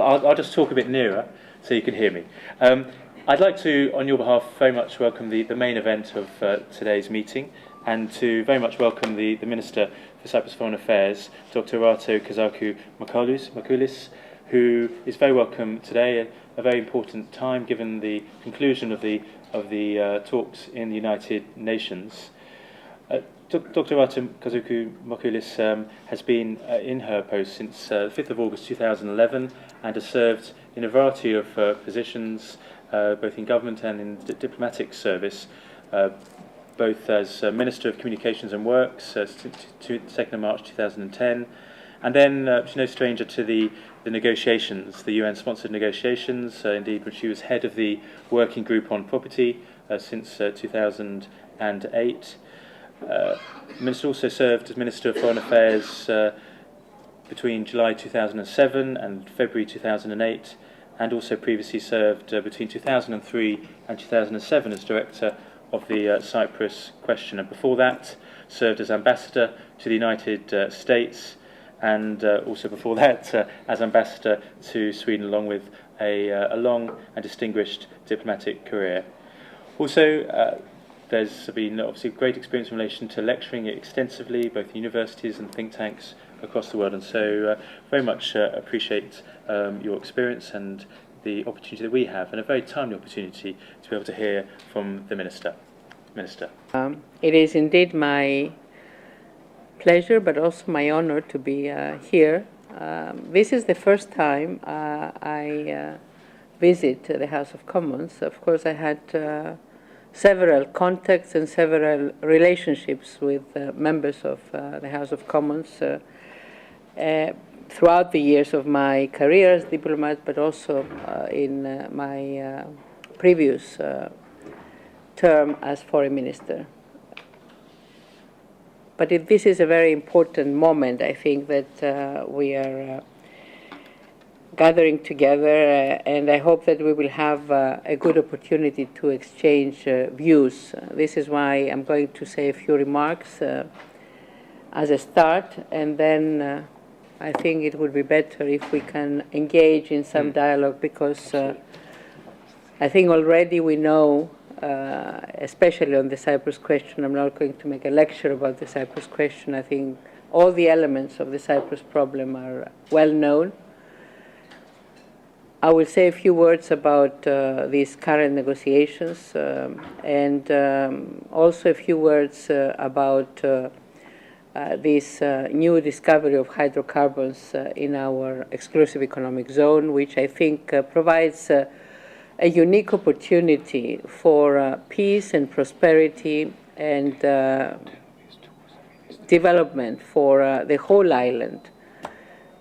I'll just talk a bit nearer so you can hear me. I'd like to, on your behalf, very much welcome the main event of today's meeting, and to very much welcome the Minister for Cyprus Foreign Affairs, Dr. Rato Makoulis, who is very welcome today, a very important time given the conclusion of the talks in the United Nations. Dr. Rato Makoulis has been in her post since the 5th of August 2011 and has served in a variety of positions, both in government and in diplomatic service, both as Minister of Communications and Works since 2nd of March 2010, and then she's no stranger to the negotiations, the UN-sponsored negotiations. Indeed, when she was head of the Working Group on Property since 2008. The Minister also served as Minister of Foreign Affairs between July 2007 and February 2008, and also previously served between 2003 and 2007 as Director of the Cyprus Question, and before that served as Ambassador to the United States, and also before that as Ambassador to Sweden, along with a long and distinguished diplomatic career. Also, there's been obviously great experience in relation to lecturing extensively, both in universities and think tanks across the world, and so very much appreciate your experience and the opportunity that we have, and a very timely opportunity to be able to hear from the Minister. It is indeed my pleasure, but also my honor to be here. This is the first time I visit the House of Commons. Of course, I had several contacts and several relationships with members of the House of Commons throughout the years of my career as diplomat, but also in my previous term as Foreign Minister. But this is a very important moment, I think, that we are gathering together, and I hope that we will have a good opportunity to exchange views. This is why I'm going to say a few remarks as a start, and then I think it would be better if we can engage in some dialogue, because I think already we know, especially on the Cyprus question, I'm not going to make a lecture about the Cyprus question. I think all the elements of the Cyprus problem are well known. I will say a few words about these current negotiations, and also a few words about this new discovery of hydrocarbons in our exclusive economic zone, which I think provides a unique opportunity for peace and prosperity and development for the whole island.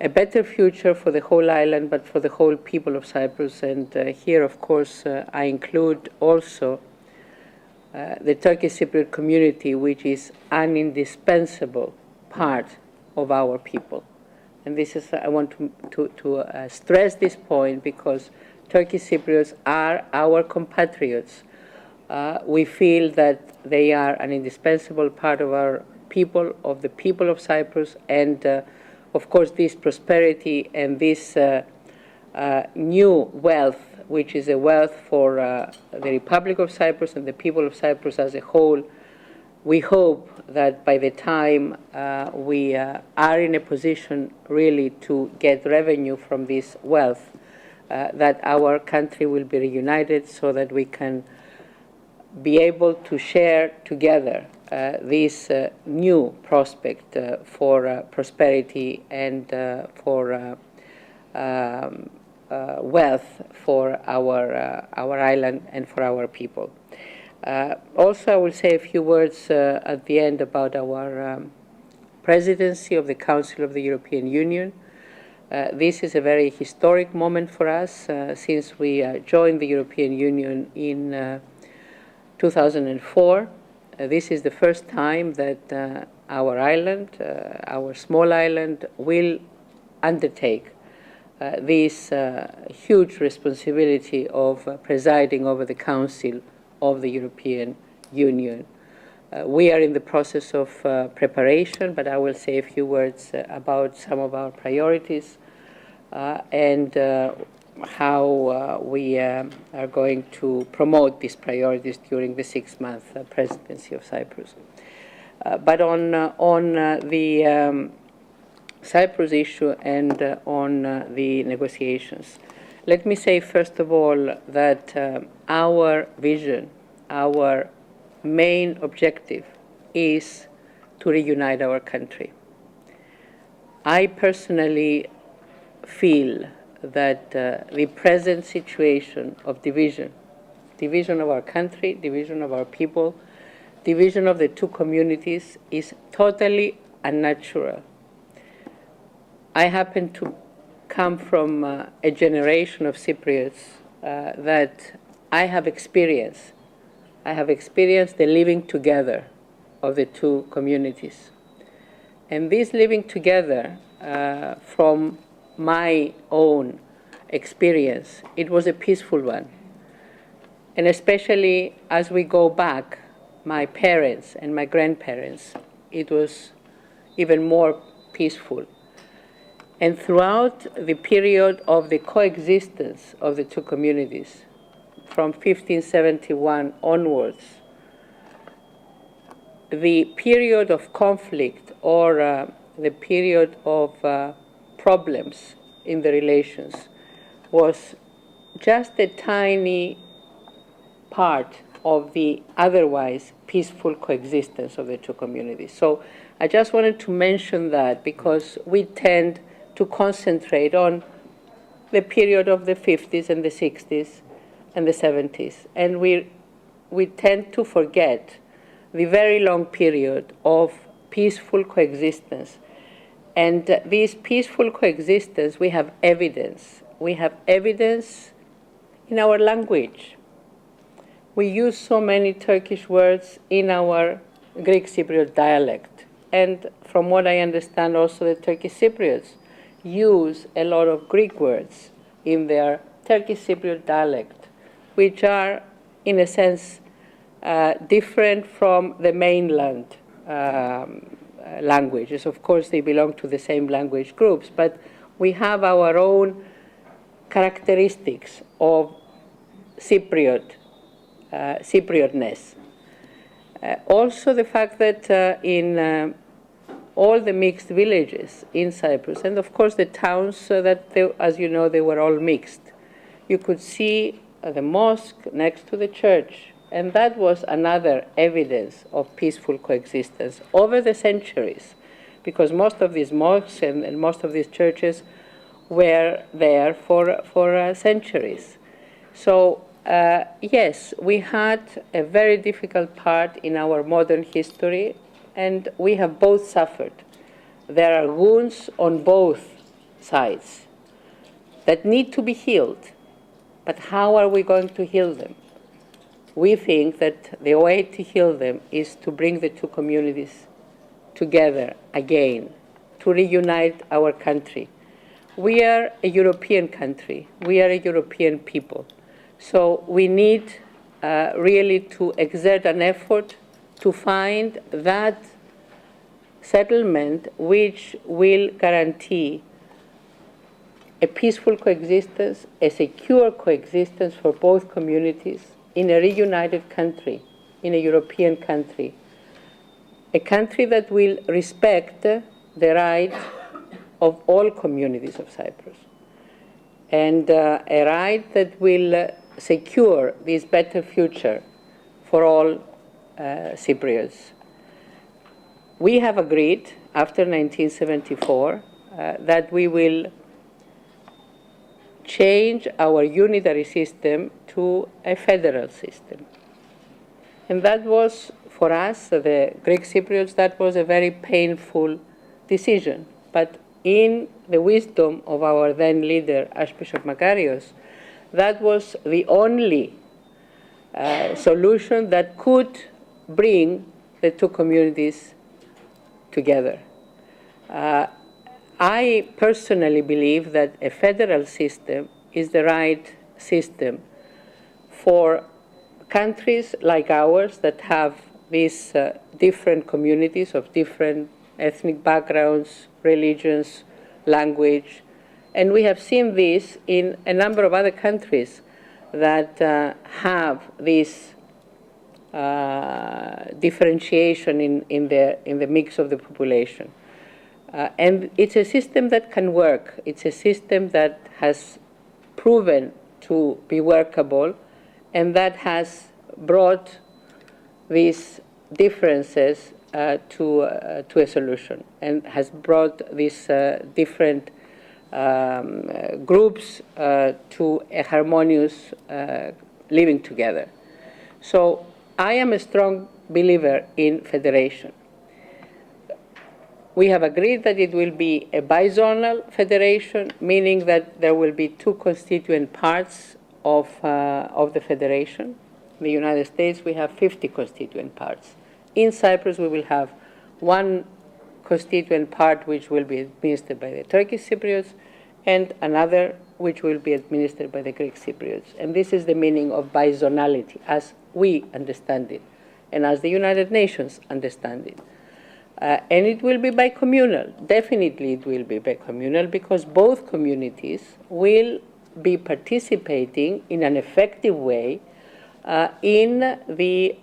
A better future for the whole island, but for the whole people of Cyprus. And here, of course, I include also the Turkish Cypriot community, which is an indispensable part of our people. And this is, I want to stress this point, because Turkish Cypriots are our compatriots. We feel that they are an indispensable part of our people, of the people of Cyprus, and of course, this prosperity and this new wealth, which is a wealth for the Republic of Cyprus and the people of Cyprus as a whole, we hope that by the time we are in a position really to get revenue from this wealth, that our country will be reunited, so that we can be able to share together this new prospect for prosperity and for wealth for our island and for our people. Also, I will say a few words at the end about our presidency of the Council of the European Union. This is a very historic moment for us since we joined the European Union in 2004. This is the first time that our island, our small island, will undertake this huge responsibility of presiding over the Council of the European Union. We are in the process of preparation, but I will say a few words about some of our priorities. and how we are going to promote these priorities during the 6-month presidency of Cyprus. But on the Cyprus issue and on the negotiations, let me say first of all that our vision, our main objective is to reunite our country. I personally feel that the present situation of division of our country, division of our people, division of the two communities is totally unnatural. I happen to come from a generation of Cypriots that I have experienced. I have experienced the living together of the two communities. And this living together, from my own experience, it was a peaceful one. And especially as we go back, my parents and my grandparents, it was even more peaceful. And throughout the period of the coexistence of the two communities, from 1571 onwards, the period of conflict or the period of problems in the relations was just a tiny part of the otherwise peaceful coexistence of the two communities. So I just wanted to mention that because we tend to concentrate on the period of the 50s and the 60s and the 70s. And we tend to forget the very long period of peaceful coexistence. And this peaceful coexistence, we have evidence. We have evidence in our language. We use so many Turkish words in our Greek Cypriot dialect. And from what I understand, also the Turkish Cypriots use a lot of Greek words in their Turkish Cypriot dialect, which are, in a sense, different from the mainland languages. Of course, they belong to the same language groups, but we have our own characteristics of Cypriotness. Also, the fact that in all the mixed villages in Cyprus, and of course the towns as you know, they were all mixed. You could see the mosque next to the church, and that was another evidence of peaceful coexistence over the centuries, because most of these mosques and most of these churches were there for centuries. So yes, we had a very difficult part in our modern history, and we have both suffered. There are wounds on both sides that need to be healed. But how are we going to heal them? We think that the way to heal them is to bring the two communities together again, to reunite our country. We are a European country. We are a European people. So we need really to exert an effort to find that settlement which will guarantee a peaceful coexistence, a secure coexistence for both communities in a reunited country, in a European country, a country that will respect the right of all communities of Cyprus, and a right that will secure this better future for all Cypriots. We have agreed after 1974 that we will change our unitary system to a federal system. And that was, for us, the Greek Cypriots, that was a very painful decision. But in the wisdom of our then leader, Archbishop Makarios, that was the only solution that could bring the two communities together. I personally believe that a federal system is the right system for countries like ours that have these different communities of different ethnic backgrounds, religions, language, And we have seen this in a number of other countries that have this differentiation in the mix of the population. And it's a system that can work. It's a system that has proven to be workable and that has brought these differences to a solution and has brought these different groups to a harmonious living together. So I am a strong believer in federation. We have agreed that it will be a bizonal federation, meaning that there will be two constituent parts of the federation. In the United States, we have 50 constituent parts. In Cyprus, we will have one constituent part which will be administered by the Turkish Cypriots and another which will be administered by the Greek Cypriots. And this is the meaning of bizonality, as we understand it, and as the United Nations understand it. And it will be bicommunal. Definitely it will be bicommunal because both communities will be participating in an effective way in the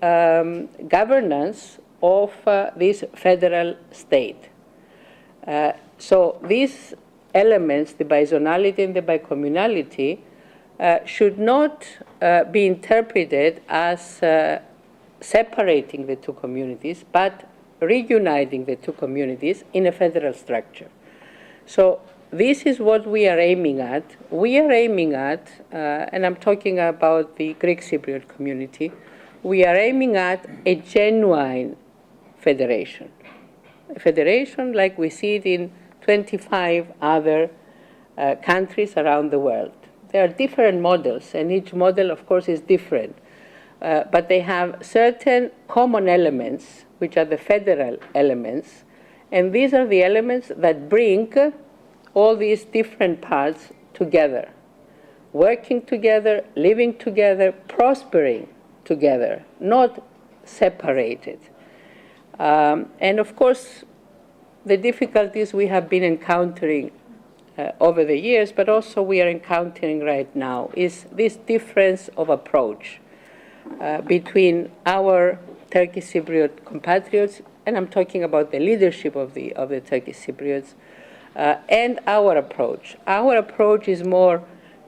governance of this federal state. So these elements, the bizonality and the bicommunality, should not be interpreted as separating the two communities, but reuniting the two communities in a federal structure. So this is what we are aiming at. We are aiming at, and I'm talking about the Greek Cypriot community, we are aiming at a genuine federation. A federation like we see it in 25 other countries around the world. There are different models, and each model, of course, is different. But they have certain common elements, which are the federal elements, and these are the elements that bring all these different parts together, working together, living together, prospering together, not separated. And of course, the difficulties we have been encountering over the years, but also we are encountering right now, is this difference of approach between our Turkish Cypriot compatriots, and I'm talking about the leadership of the Turkish Cypriots, and our approach. Our approach is more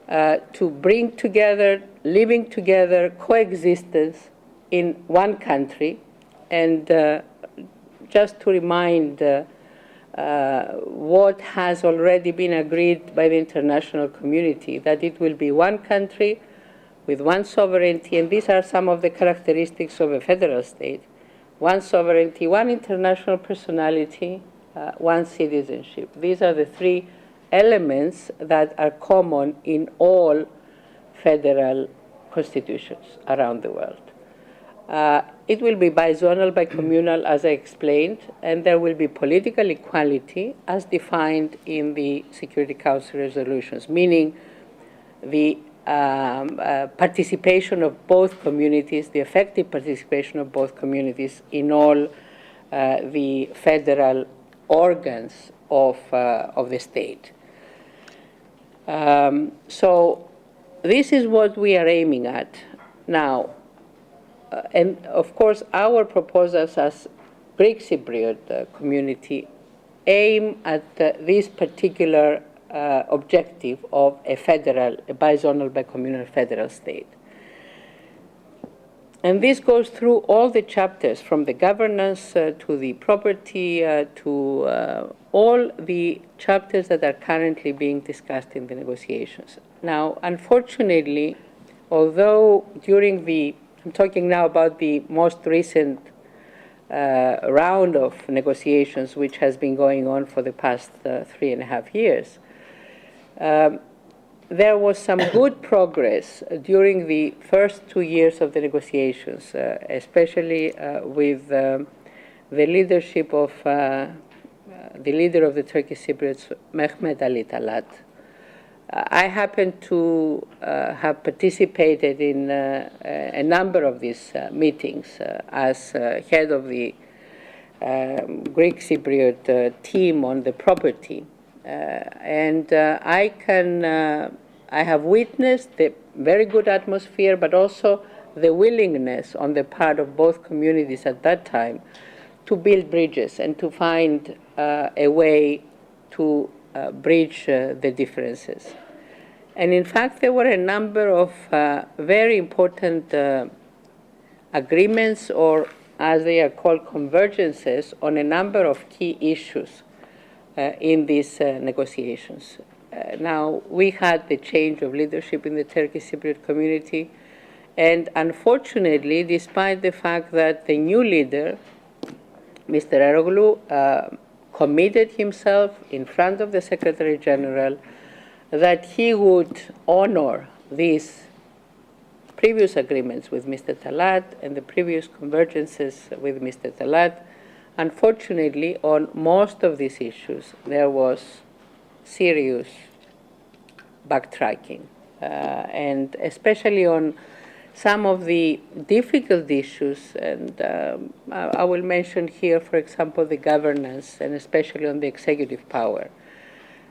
to bring together, living together, coexistence in one country, and just to remind what has already been agreed by the international community, that it will be one country with one sovereignty, and these are some of the characteristics of a federal state. One sovereignty, one international personality, one citizenship. These are the three elements that are common in all federal constitutions around the world. It will be bizonal, bicommunal, as I explained, and there will be political equality as defined in the Security Council resolutions, meaning the participation of both communities, the effective participation of both communities in all the federal organs of the state. So this is what we are aiming at now. And of course, our proposals as Greek Cypriot community aim at this particular objective of a bizonal, bicommunal federal state. And this goes through all the chapters, from the governance to the property, to all the chapters that are currently being discussed in the negotiations. Now, unfortunately, although I'm talking now about the most recent round of negotiations, which has been going on for the past 3.5 years, there was some good progress during the first 2 years of the negotiations, especially with the leadership of the leader of the Turkish Cypriots, Mehmet Ali Talat. I happen to have participated in a number of these meetings as head of the Greek Cypriot team on the property. I have witnessed the very good atmosphere, but also the willingness on the part of both communities at that time to build bridges and to find a way to bridge the differences. And in fact, there were a number of very important agreements, or as they are called, convergences, on a number of key issues in these negotiations. Now, we had the change of leadership in the Turkish Cypriot community, and unfortunately, despite the fact that the new leader, Mr. Eroglu, committed himself in front of the Secretary General that he would honor these previous agreements with Mr. Talat and the previous convergences with Mr. Talat, unfortunately, on most of these issues, there was serious backtracking, and especially on some of the difficult issues, and I will mention here, for example, the governance, and especially on the executive power.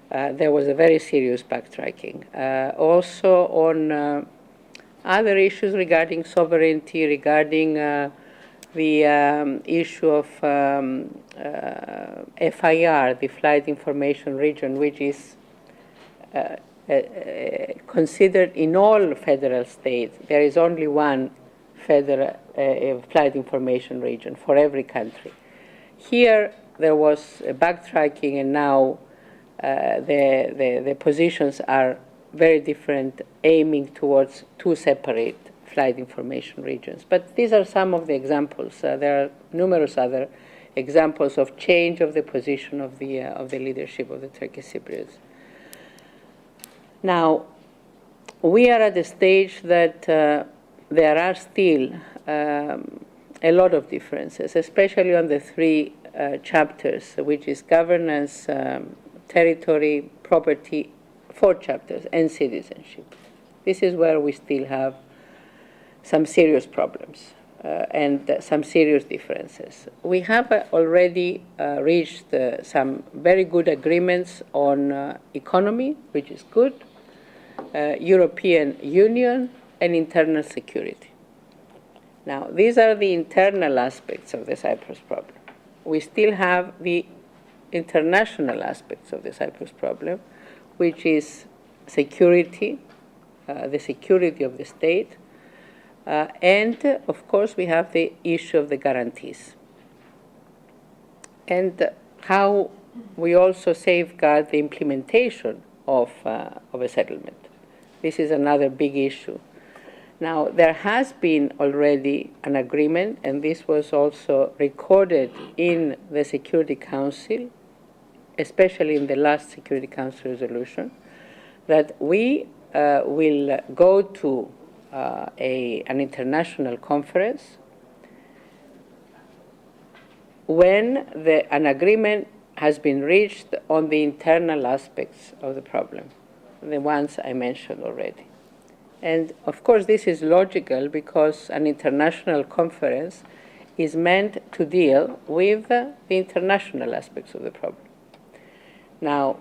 There was a very serious backtracking. Also on other issues regarding sovereignty, regarding the issue of FIR, the Flight Information Region, which is considered in all federal states. There is only one federal flight information region for every country. Here there was a backtracking, and now the positions are very different, aiming towards two separate flight information regions. But these are some of the examples. There are numerous other examples of change of the position of the leadership of the Turkish Cypriots. Now, we are at a stage that there are still a lot of differences, especially on the three chapters, which is governance, territory, property, 4 chapters, and citizenship. This is where we still have some serious problems and some serious differences. We have already reached some very good agreements on economy, which is good, European Union, and internal security. Now, these are the internal aspects of the Cyprus problem. We still have the international aspects of the Cyprus problem, which is security, the security of the state, and of course we have the issue of the guarantees, and how we also safeguard the implementation of a settlement. This is another big issue. Now, there has been already an agreement, and this was also recorded in the Security Council, especially in the last Security Council resolution, that we will go to an international conference when an agreement has been reached on the internal aspects of the problem, the ones I mentioned already. And of course, this is logical because an international conference is meant to deal with the international aspects of the problem. Now,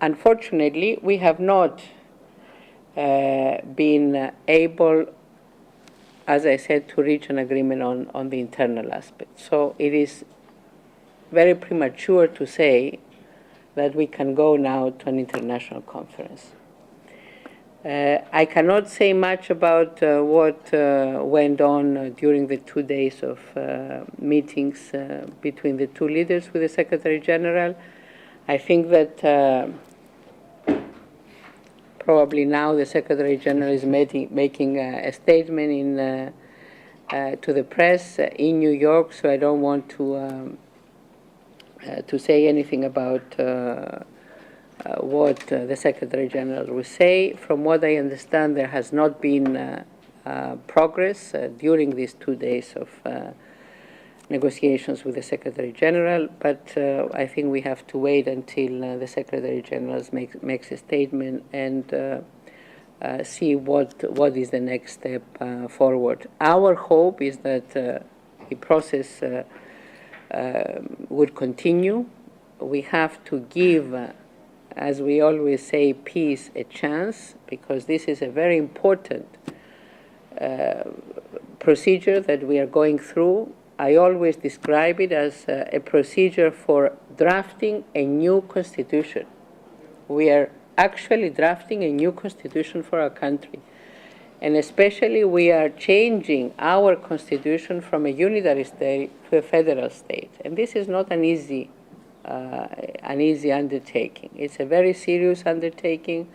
unfortunately, we have not been able, as I said, to reach an agreement on the internal aspect. So it is very premature to say that we can go now to an international conference. I cannot say much about what went on during the 2 days of meetings between the two leaders with the Secretary General. I think that probably now the Secretary General is making a statement to the press in New York, so I don't want to say anything about what the Secretary General will say. From what I understand, there has not been progress during these 2 days of negotiations with the Secretary General, but I think we have to wait until the Secretary General makes a statement and see what is the next step forward. Our hope is that the process would continue. We have to give as we always say, peace a chance, because this is a very important procedure that we are going through. I always describe it as a procedure for drafting a new constitution. We are actually drafting a new constitution for our country. And especially we are changing our constitution from a unitary state to a federal state. And this is not an easy undertaking. It's a very serious undertaking,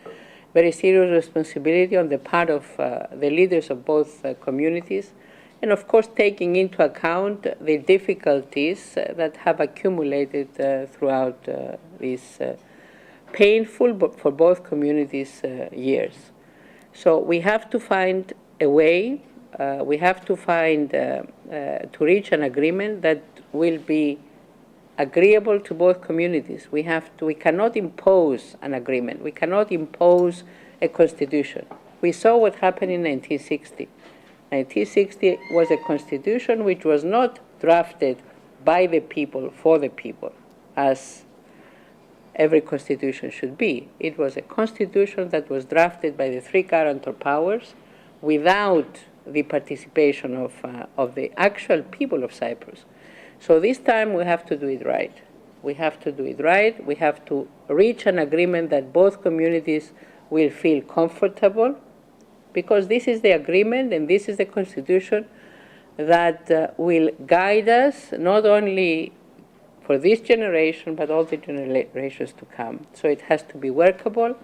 very serious responsibility on the part of the leaders of both communities, and of course taking into account the difficulties that have accumulated throughout these painful, but for both communities, years. So we have to find a way, we have to find, to reach an agreement that will be agreeable to both communities. We cannot impose an agreement. We cannot impose a constitution. We saw what happened in 1960. 1960 was a constitution which was not drafted by the people for the people, as every constitution should be. It was a constitution that was drafted by the three guarantor powers without the participation of the actual people of Cyprus. So this time we have to do it right. We have to do it right. We have to reach an agreement that both communities will feel comfortable, because this is the agreement and this is the constitution that will guide us not only for this generation but all the generations to come. So it has to be workable,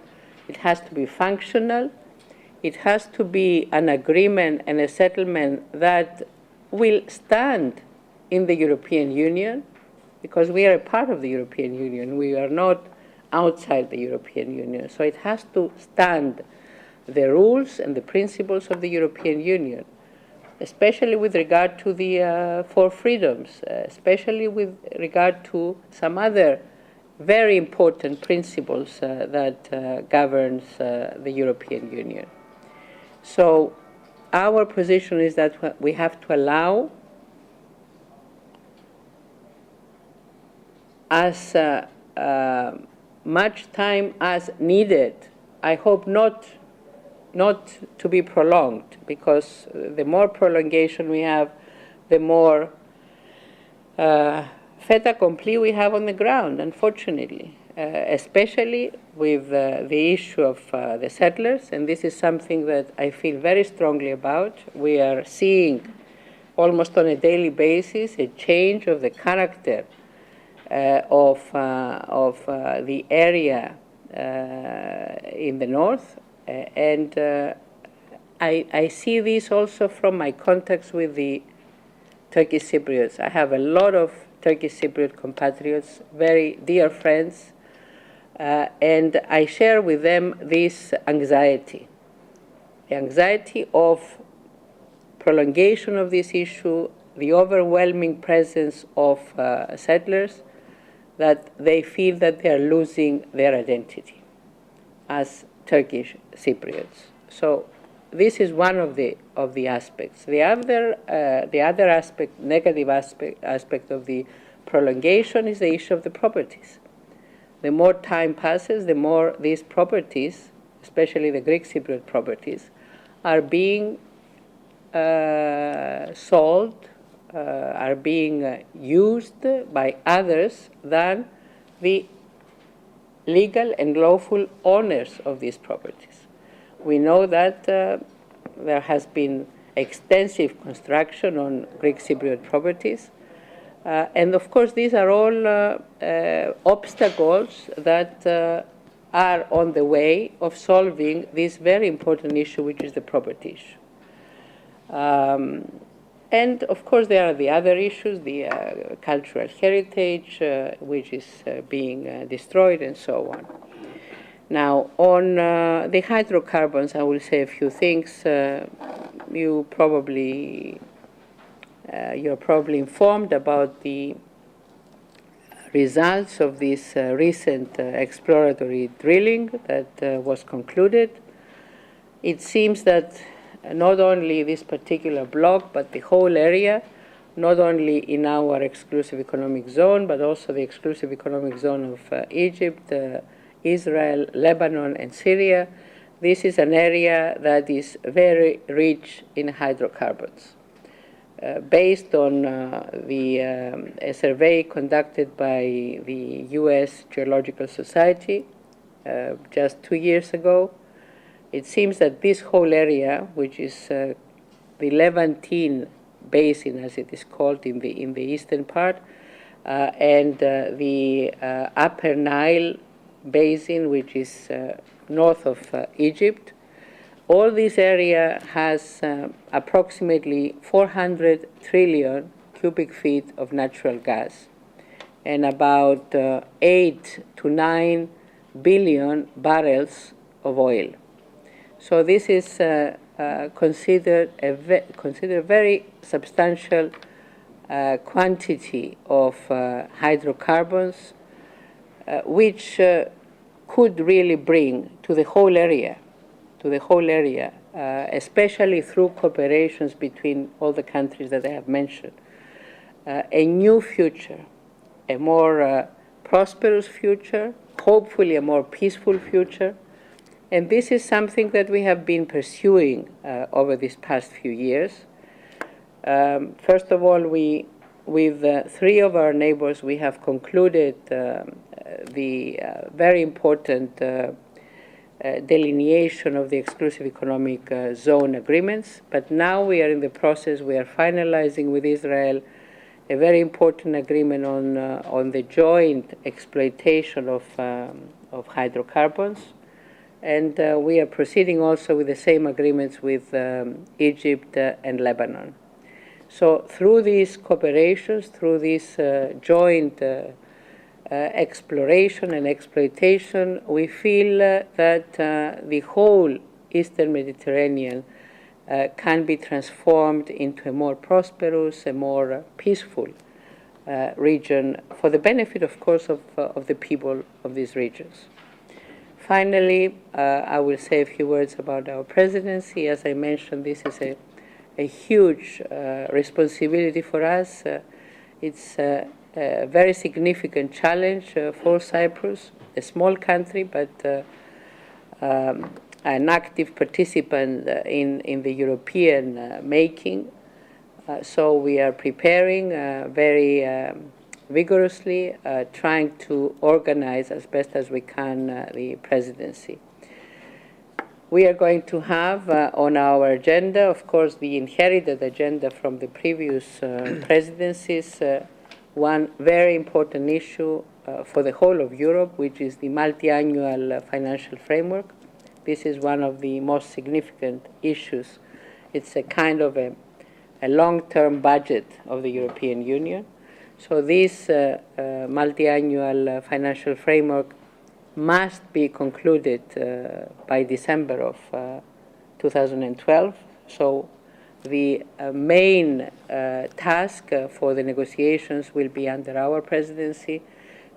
it has to be functional, it has to be an agreement and a settlement that will stand in the European Union, because we are a part of the European Union. We are not outside the European Union. So it has to stand the rules and the principles of the European Union, especially with regard to the four freedoms, especially with regard to some other very important principles that governs the European Union. So our position is that we have to allow as much time as needed. I hope not to be prolonged, because the more prolongation we have, the more fait accompli we have on the ground, unfortunately, especially with the issue of the settlers. And this is something that I feel very strongly about. We are seeing almost on a daily basis a change of the character of the area in the north. And I see this also from my contacts with the Turkish Cypriots. I have a lot of Turkish Cypriot compatriots, very dear friends, and I share with them this anxiety, the anxiety of prolongation of this issue, the overwhelming presence of settlers, that they feel that they are losing their identity as Turkish Cypriots. So this is one of the aspects. The other aspect, negative aspect of the prolongation, is the issue of the properties. The more time passes, the more these properties, especially the Greek Cypriot properties, are being sold, are being used by others than the legal and lawful owners of these properties. We know that there has been extensive construction on Greek Cypriot properties, and of course these are all obstacles that are on the way of solving this very important issue, which is the property issue. And of course there are the other issues, the cultural heritage, which is being destroyed, and so on. Now, on the hydrocarbons, I will say a few things. You're probably informed about the results of this recent exploratory drilling that was concluded. It seems that not only this particular block, but the whole area, not only in our exclusive economic zone, but also the exclusive economic zone of Egypt, Israel, Lebanon, and Syria. This is an area that is very rich in hydrocarbons. Based on a survey conducted by the U.S. Geological Society just 2 years ago, it seems that this whole area, which is the Levantine Basin, as it is called in the eastern part, and the Upper Nile Basin, which is north of Egypt, all this area has approximately 400 trillion cubic feet of natural gas and about 8 to 9 billion barrels of oil. So this is considered a very substantial quantity of hydrocarbons, which could really bring to the whole area, especially through cooperations between all the countries that I have mentioned, a new future, a more prosperous future, hopefully a more peaceful future. And this is something that we have been pursuing over these past few years. First of all, with three of our neighbors, we have concluded the very important delineation of the exclusive economic zone agreements. But now we are in the process, we are finalizing with Israel a very important agreement on the joint exploitation of hydrocarbons. And we are proceeding also with the same agreements with Egypt and Lebanon. So through these cooperations, through this joint exploration and exploitation, we feel that the whole Eastern Mediterranean can be transformed into a more prosperous, a more peaceful region for the benefit, of course, of the people of these regions. Finally, I will say a few words about our presidency. As I mentioned, this is a huge responsibility for us. It's a very significant challenge for Cyprus, a small country, but an active participant in the European making. So we are preparing very vigorously, trying to organize as best as we can the presidency. We are going to have on our agenda, of course, the inherited agenda from the previous presidencies, one very important issue for the whole of Europe, which is the multi-annual financial framework. This is one of the most significant issues. It's a kind of a long-term budget of the European Union. So this multi-annual financial framework must be concluded by December of 2012. So the main task for the negotiations will be under our presidency.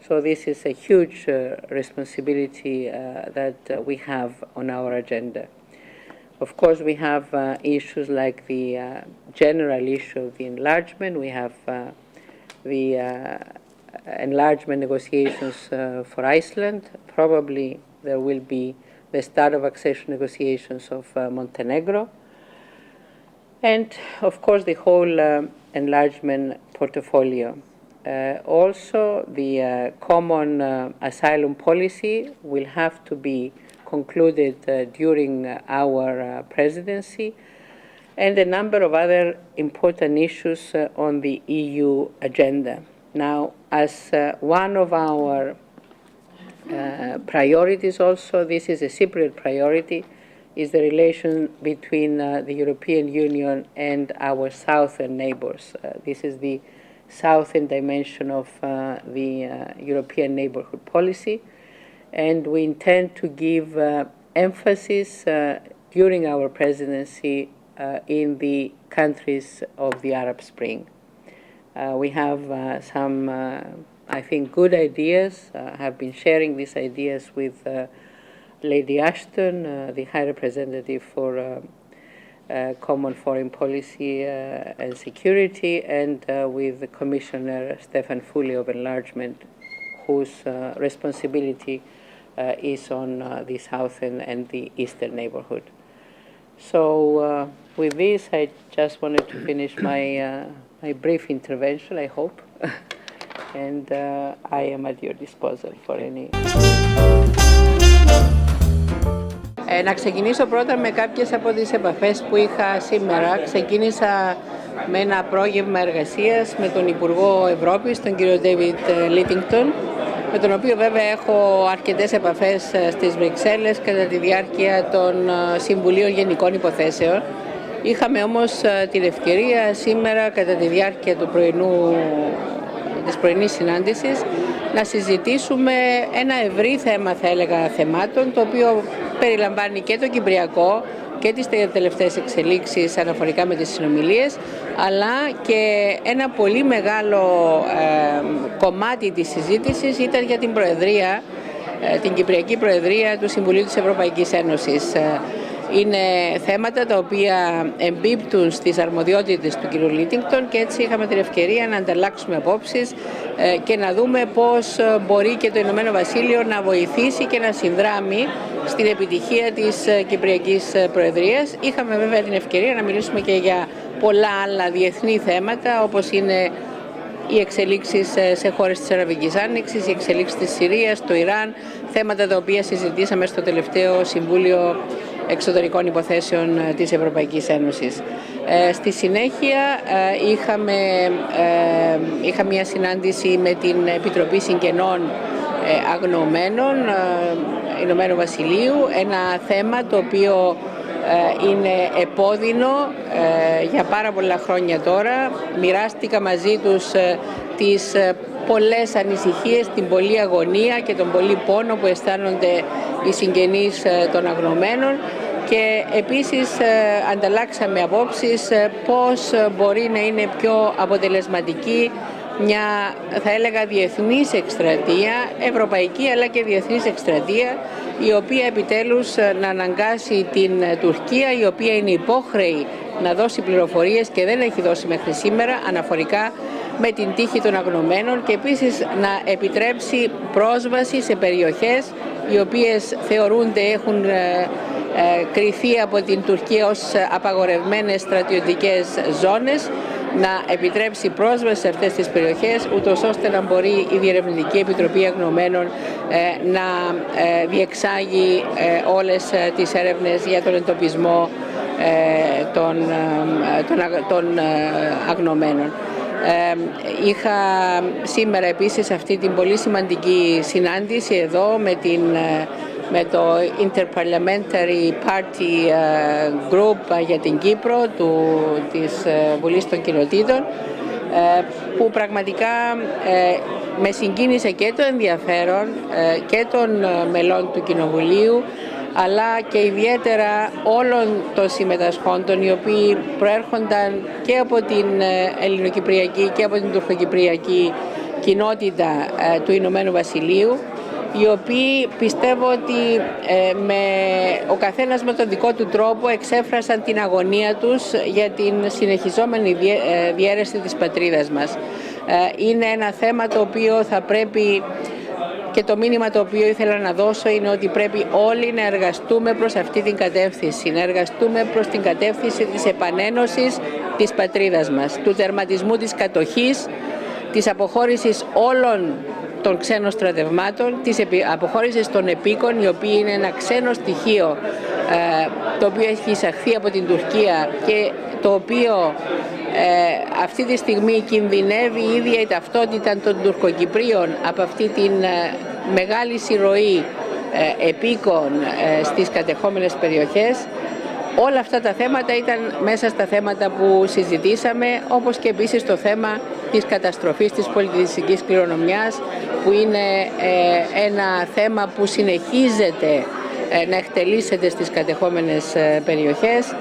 So this is a huge responsibility that we have on our agenda. Of course, we have issues like the general issue of the enlargement. We have the enlargement negotiations for Iceland. Probably there will be the start of accession negotiations of Montenegro. And, of course, the whole enlargement portfolio. Also, the common asylum policy will have to be concluded during our presidency, and a number of other important issues on the EU agenda. Now, as one of our priorities also, this is a Cypriot priority, is the relation between the European Union and our southern neighbors. This is the southern dimension of the European neighborhood policy, and we intend to give emphasis during our presidency in the countries of the Arab Spring. We have some, I think, good ideas. I have been sharing these ideas with Lady Ashton, the High Representative for Common Foreign Policy and Security, and with Commissioner Stefan Füle of Enlargement, whose responsibility is on the southern and the eastern neighborhood. So with this, I just wanted to finish my brief intervention, I hope, and I am at your disposal for any. Να ξεκινήσω πρώτα με κάποιες από τις επαφές που είχα σήμερα. Ξεκίνησα με ένα πρόγευμα εργασίας με τον Υπουργό Ευρώπης, τον κύριο David Littington, με τον οποίο βέβαια έχω αρκετές επαφές στις Βρυξέλλες κατά τη διάρκεια των Συμβουλίων Γενικών Υποθέσεων. Είχαμε όμως την ευκαιρία σήμερα κατά τη διάρκεια της πρωινής συνάντησης να συζητήσουμε ένα ευρύ θέμα, θα έλεγα, θεμάτων, το οποίο περιλαμβάνει και το Κυπριακό και τις τελευταίες εξελίξεις αναφορικά με τις συνομιλίες, αλλά και ένα πολύ μεγάλο κομμάτι της συζήτησης ήταν για την Προεδρία, την Κυπριακή Προεδρία του Συμβουλίου της Ευρωπαϊκής Ένωσης. Είναι θέματα τα οποία εμπίπτουν στις αρμοδιότητες του κ. Λίτινγκτον και έτσι είχαμε την ευκαιρία να ανταλλάξουμε απόψεις και να δούμε πώς μπορεί και το Ηνωμένο Βασίλειο να βοηθήσει και να συνδράμει στην επιτυχία της Κυπριακής Προεδρίας. Είχαμε βέβαια την ευκαιρία να μιλήσουμε και για πολλά άλλα διεθνή θέματα, όπως είναι οι εξελίξεις σε χώρες της Αραβικής Άνοιξης, οι εξελίξεις της Συρίας, το Ιράν, θέματα τα οποία συζητήσαμε στο τελευταίο Συμβούλιο Εξωτερικών Υποθέσεων της Ευρωπαϊκής Ένωσης. Στη συνέχεια είχα μια συνάντηση με την Επιτροπή Συγγενών Αγνοωμένων Ηνωμένου Βασιλείου, ένα θέμα το οποίο είναι επώδυνο για πάρα πολλά χρόνια τώρα. Μοιράστηκα μαζί τους τις πολλές ανησυχίες, την πολλή αγωνία και τον πολύ πόνο που αισθάνονται οι συγγενείς των αγνοωμένων και επίσης ανταλλάξαμε απόψεις πώς μπορεί να είναι πιο αποτελεσματική μια, θα έλεγα, διεθνής εκστρατεία, ευρωπαϊκή αλλά και διεθνής εκστρατεία, η οποία επιτέλους να αναγκάσει την Τουρκία, η οποία είναι υπόχρεη να δώσει πληροφορίες και δεν έχει δώσει μέχρι σήμερα αναφορικά με την τύχη των αγνοωμένων και επίσης να επιτρέψει πρόσβαση σε περιοχές οι οποίες θεωρούνται, έχουν κριθεί από την Τουρκία ως απαγορευμένες στρατιωτικές ζώνες, να επιτρέψει πρόσβαση σε αυτές τις περιοχές, ούτως ώστε να μπορεί η Διερευνητική Επιτροπή Αγνοωμένων να διεξάγει όλες τις έρευνες για τον εντοπισμό των αγνοωμένων. Είχα σήμερα επίσης αυτή την πολύ σημαντική συνάντηση εδώ με το Interparliamentary Party Group για την Κύπρο της Βουλής των Κοινοτήτων, που πραγματικά με συγκίνησε και το ενδιαφέρον και των μελών του Κοινοβουλίου, αλλά και ιδιαίτερα όλων των συμμετασχόντων, οι οποίοι προέρχονταν και από την ελληνοκυπριακή και από την τουρκοκυπριακή κοινότητα του Ηνωμένου Βασιλείου, οι οποίοι πιστεύω ότι ο καθένας με τον δικό του τρόπο εξέφρασαν την αγωνία τους για την συνεχιζόμενη διαίρεση της πατρίδας μας. Είναι ένα θέμα το οποίο θα πρέπει, και το μήνυμα το οποίο ήθελα να δώσω είναι ότι πρέπει όλοι να εργαστούμε προς αυτή την κατεύθυνση, να εργαστούμε προς την κατεύθυνση της επανένωσης της πατρίδας μας, του τερματισμού της κατοχής, της αποχώρησης όλων των ξένων στρατευμάτων, της αποχώρησης των επίκων, οι οποίοι είναι ένα ξένο στοιχείο το οποίο έχει εισαχθεί από την Τουρκία και το οποίο αυτή τη στιγμή κινδυνεύει η ίδια η ταυτότητα των Τουρκοκυπρίων από αυτή την μεγάλη συρροή επίκων στις κατεχόμενες περιοχές. Όλα αυτά τα θέματα ήταν μέσα στα θέματα που συζητήσαμε, όπως και επίσης το θέμα της καταστροφής της πολιτιστικής κληρονομιάς, που είναι ένα θέμα που συνεχίζεται να εκτελήσεται στις κατεχόμενες περιοχές.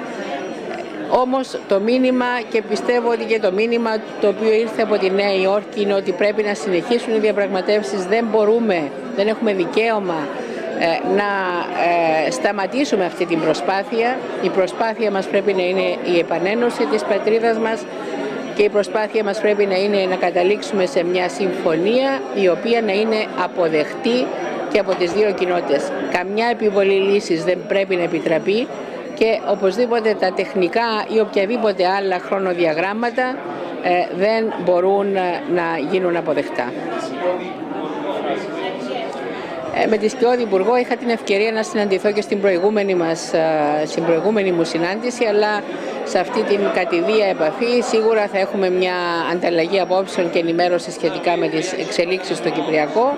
Όμως το μήνυμα, και πιστεύω ότι και το μήνυμα το οποίο ήρθε από τη Νέα Υόρκη, είναι ότι πρέπει να συνεχίσουν οι διαπραγματεύσεις. Δεν έχουμε δικαίωμα να σταματήσουμε αυτή την προσπάθεια. Η προσπάθεια μας πρέπει να είναι η επανένωση της πατρίδας μας και η προσπάθεια μας πρέπει να είναι να καταλήξουμε σε μια συμφωνία η οποία να είναι αποδεκτή και από τις δύο κοινότητες. Καμιά επιβολή λύσης δεν πρέπει να επιτραπεί και οπωσδήποτε τα τεχνικά ή οποιαδήποτε άλλα χρονοδιαγράμματα δεν μπορούν να γίνουν αποδεκτά. Με τη Σκιώδη Υπουργό είχα την ευκαιρία να συναντηθώ και στην προηγούμενη μου συνάντηση, αλλά σε αυτή την κατηδία επαφή σίγουρα θα έχουμε μια ανταλλαγή απόψεων και ενημέρωση σχετικά με τις εξελίξεις στο Κυπριακό,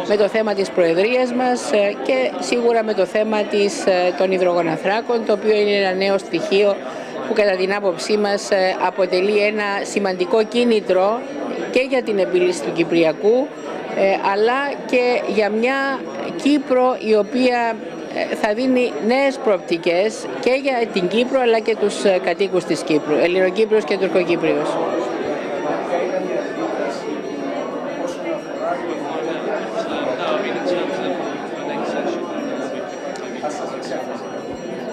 με το θέμα της Προεδρίας μας και σίγουρα με το θέμα των υδρογοναθράκων, το οποίο είναι ένα νέο στοιχείο που κατά την άποψή μας αποτελεί ένα σημαντικό κίνητρο και για την επίλυση του Κυπριακού, αλλά και για μια Κύπρο η οποία θα δίνει νέες προοπτικές και για την Κύπρο αλλά και τους κατοίκους της Κύπρου, Ελληνοκύπριος και Τουρκοκύπριος.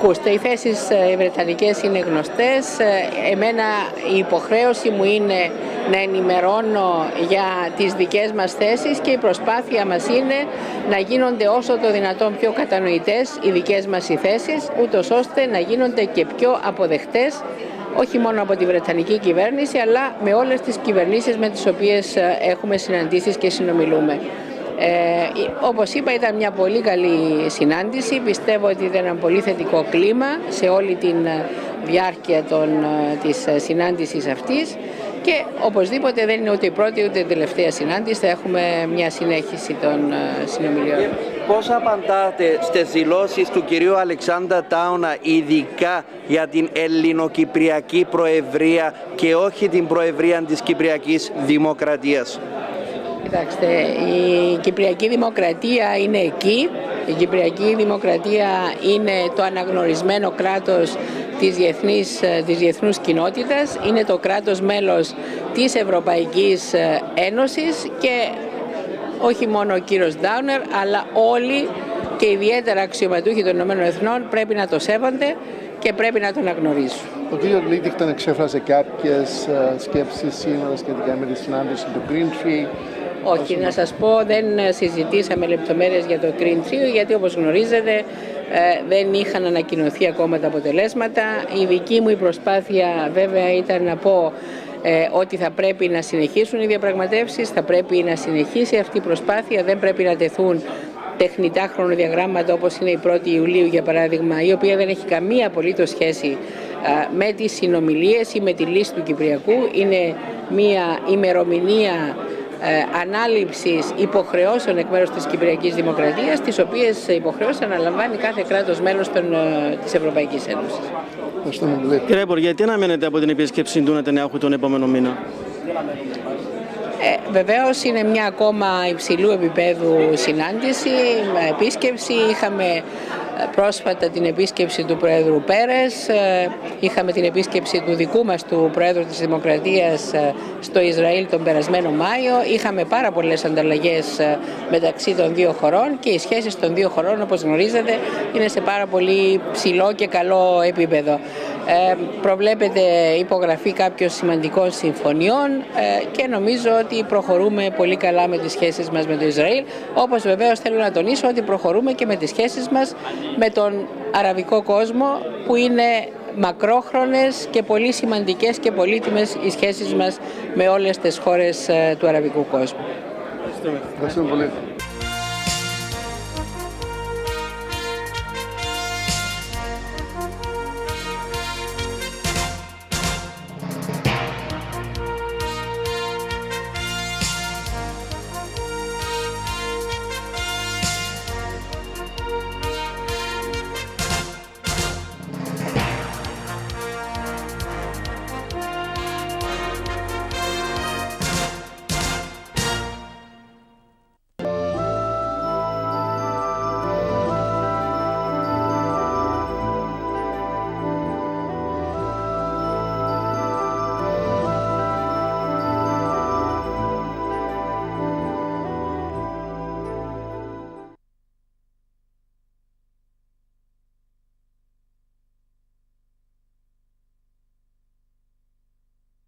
Ακούστε, οι θέσεις οι βρετανικές είναι γνωστές. Εμένα η υποχρέωση μου είναι να ενημερώνω για τις δικές μας θέσεις και η προσπάθεια μας είναι να γίνονται όσο το δυνατόν πιο κατανοητές οι δικές μας οι θέσεις, ούτως ώστε να γίνονται και πιο αποδεκτές όχι μόνο από τη Βρετανική κυβέρνηση, αλλά με όλες τις κυβερνήσεις με τις οποίες έχουμε συναντήσεις και συνομιλούμε. Όπως είπα, ήταν μια πολύ καλή συνάντηση. Πιστεύω ότι ήταν ένα πολύ θετικό κλίμα σε όλη τη διάρκεια της συνάντησης αυτής και οπωσδήποτε δεν είναι ούτε η πρώτη ούτε η τελευταία συνάντηση, θα έχουμε μια συνέχιση των συνομιλιών. Πώς απαντάτε στις δηλώσεις του κυρίου Αλεξάνδρα Τάουνα, ειδικά για την Ελληνοκυπριακή Προεδρία και όχι την Προεδρία της Κυπριακής Δημοκρατίας? Κοιτάξτε, η Κυπριακή Δημοκρατία είναι εκεί. Η Κυπριακή Δημοκρατία είναι το αναγνωρισμένο κράτος της διεθνούς κοινότητας. Είναι το κράτος μέλος της Ευρωπαϊκής Ένωσης και όχι μόνο ο κύριος Ντάουνερ, αλλά όλοι και ιδιαίτερα αξιωματούχοι των ΗΠΑ πρέπει να το σέβονται και πρέπει να το αναγνωρίσουν. Ο κύριος Λίτιχτον εξέφρασε κάποιες σκέψεις σήμερα σχετικά με τη συνάντηση του Green Tree. Όχι, να σας πω, δεν συζητήσαμε λεπτομέρειες για το Green Tree, γιατί όπως γνωρίζετε δεν είχαν ανακοινωθεί ακόμα τα αποτελέσματα. Η δική μου προσπάθεια βέβαια ήταν να πω ότι θα πρέπει να συνεχίσουν οι διαπραγματεύσεις, θα πρέπει να συνεχίσει αυτή η προσπάθεια, δεν πρέπει να τεθούν τεχνητά χρονοδιαγράμματα όπως είναι η 1η Ιουλίου για παράδειγμα, η οποία δεν έχει καμία απολύτως σχέση με τις συνομιλίες ή με τη λύση του Κυπριακού. Είναι μια ημερομηνία ανάληψης υποχρεώσεων εκ μέρους της Κυπριακής Δημοκρατίας, τις οποίες υποχρεώσεις αναλαμβάνει κάθε κράτος μέλος της Ευρωπαϊκής Ένωσης. Κύριε Υπουργέ, τι αναμένετε από την επίσκεψη του Νετανιάχου τον επόμενο μήνα? Βεβαίως είναι μια ακόμα υψηλού επίπεδου συνάντηση, επίσκεψη. Είχαμε πρόσφατα την επίσκεψη του Πρόεδρου Πέρες, είχαμε την επίσκεψη του δικού μας του Πρόεδρου της Δημοκρατίας στο Ισραήλ τον περασμένο Μάιο. Είχαμε πάρα πολλές ανταλλαγές μεταξύ των δύο χωρών και οι σχέσεις των δύο χωρών, όπως γνωρίζετε, είναι σε πάρα πολύ ψηλό και καλό επίπεδο. Προβλέπεται υπογραφή κάποιων σημαντικών συμφωνιών και νομίζω ότι προχωρούμε πολύ καλά με τις σχέσεις μας με το Ισραήλ, όπως βεβαίως θέλω να τονίσω ότι προχωρούμε και με τις σχέσεις μας με τον αραβικό κόσμο, που είναι μακρόχρονες και πολύ σημαντικές και πολύτιμες οι σχέσεις μας με όλες τις χώρες του αραβικού κόσμου. Ευχαριστούμε πολύ.